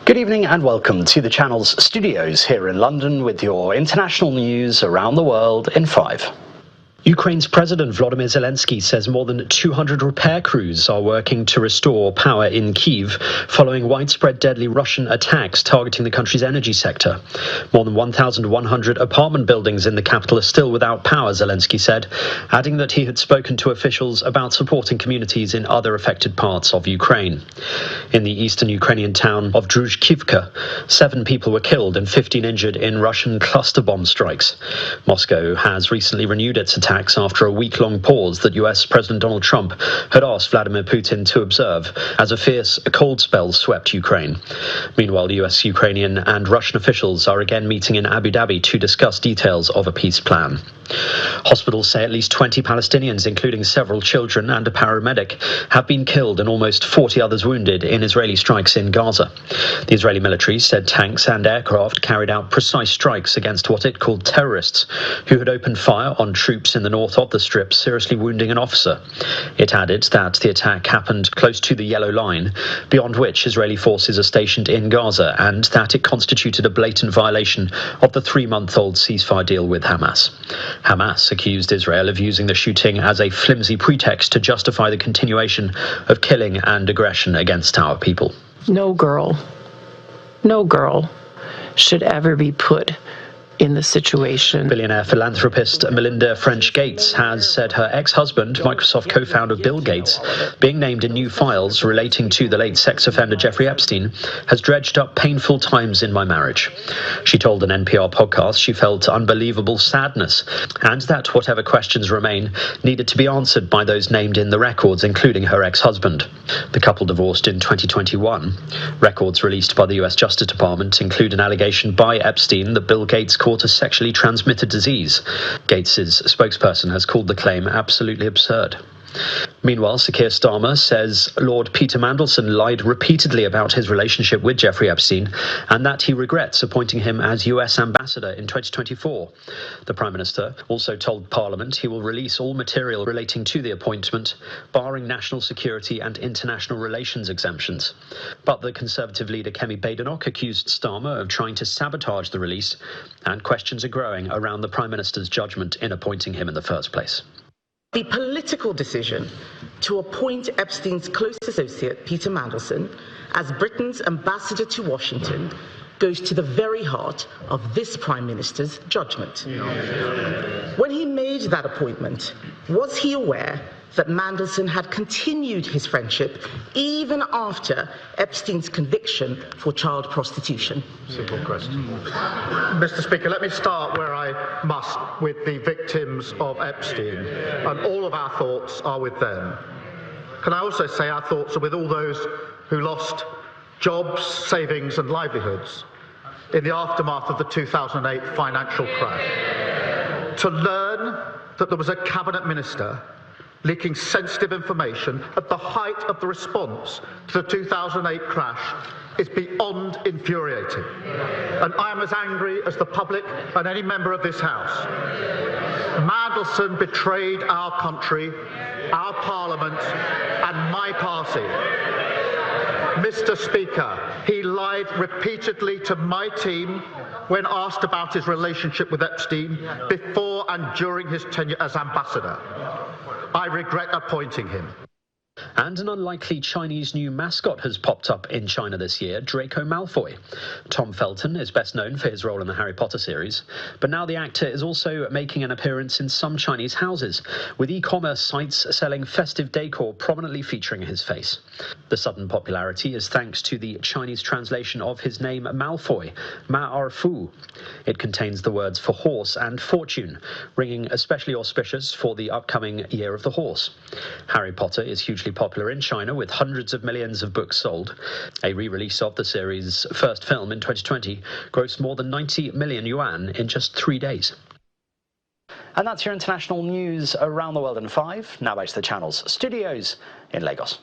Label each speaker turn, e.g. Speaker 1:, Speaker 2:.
Speaker 1: Good evening and welcome to the channel's studios here in London with your international news around the world in 5. Ukraine's President Volodymyr Zelensky says more than 200 repair crews are working to restore power in Kyiv following widespread deadly Russian attacks targeting the country's energy sector. More than 1,100 apartment buildings in the capital are still without power, Zelensky said, adding that he had spoken to officials about supporting communities in other affected parts of Ukraine. In the eastern Ukrainian town of Druzhkivka, 7 people were killed and 15 injured in Russian cluster bomb strikes. Moscow has recently renewed its attacks after a week-long pause that US President Donald Trump had asked Vladimir Putin to observe as a fierce cold spell swept Ukraine. Meanwhile, US, Ukrainian and Russian officials are again meeting in Abu Dhabi to discuss details of a peace plan. Hospitals say at least 20 Palestinians, including several children and a paramedic, have been killed and almost 40 others wounded in Israeli strikes in Gaza. The Israeli military said tanks and aircraft carried out precise strikes against what it called terrorists, who had opened fire on troops in the north of the Strip, seriously wounding an officer. It added that the attack happened close to the Yellow Line, beyond which Israeli forces are stationed in Gaza, and that it constituted a blatant violation of the 3-month-old ceasefire deal with Hamas. Hamas accused Israel of using the shooting as a flimsy pretext to justify the continuation of killing and aggression against our people.
Speaker 2: No girl should ever be put in the situation.
Speaker 1: Billionaire philanthropist Melinda French Gates has said her ex-husband, Microsoft co-founder Bill Gates, being named in new files relating to the late sex offender Jeffrey Epstein, has dredged up painful times in my marriage. She told an NPR podcast she felt unbelievable sadness and that whatever questions remain needed to be answered by those named in the records, including her ex-husband. The couple divorced in 2021. Records released by the US Justice Department include an allegation by Epstein that Bill Gates caught a sexually transmitted disease. Gates's spokesperson has called the claim absolutely absurd. Meanwhile, Sir Keir Starmer says Lord Peter Mandelson lied repeatedly about his relationship with Jeffrey Epstein and that he regrets appointing him as US ambassador in 2024. The Prime Minister also told Parliament he will release all material relating to the appointment, barring national security and international relations exemptions. But the Conservative leader Kemi Badenoch accused Starmer of trying to sabotage the release, and questions are growing around the Prime Minister's judgment in appointing him in the first place.
Speaker 3: The political decision to appoint Epstein's close associate, Peter Mandelson, as Britain's ambassador to Washington goes to the very heart of this Prime Minister's judgment. When he made that appointment, was he aware that Mandelson had continued his friendship even after Epstein's conviction for child prostitution?
Speaker 4: Simple question. Mr. Speaker, let me start where I must, with the victims of Epstein, and all of our thoughts are with them. Can I also say our thoughts are with all those who lost jobs, savings and livelihoods in the aftermath of the 2008 financial crash. To learn that there was a cabinet minister leaking sensitive information at the height of the response to the 2008 crash is beyond infuriating. And I am as angry as the public and any member of this House. Mandelson betrayed our country, our Parliament, and my party. Mr. Speaker, he lied repeatedly to my team when asked about his relationship with Epstein before and during his tenure as ambassador. I regret appointing him.
Speaker 1: And an unlikely Chinese new mascot has popped up in China this year, Draco Malfoy. Tom Felton is best known for his role in the Harry Potter series, but now the actor is also making an appearance in some Chinese houses, with e-commerce sites selling festive decor prominently featuring his face. The sudden popularity is thanks to the Chinese translation of his name Malfoy, Ma-Er-Fu. It contains the words for horse and fortune, ringing especially auspicious for the upcoming Year of the Horse. Harry Potter is hugely popular in China, with hundreds of millions of books sold. A re-release of the series' first film in 2020 grossed more than 90 million yuan in just 3 days. And that's your international news around the world in 5. Now back to the channel's studios in Lagos.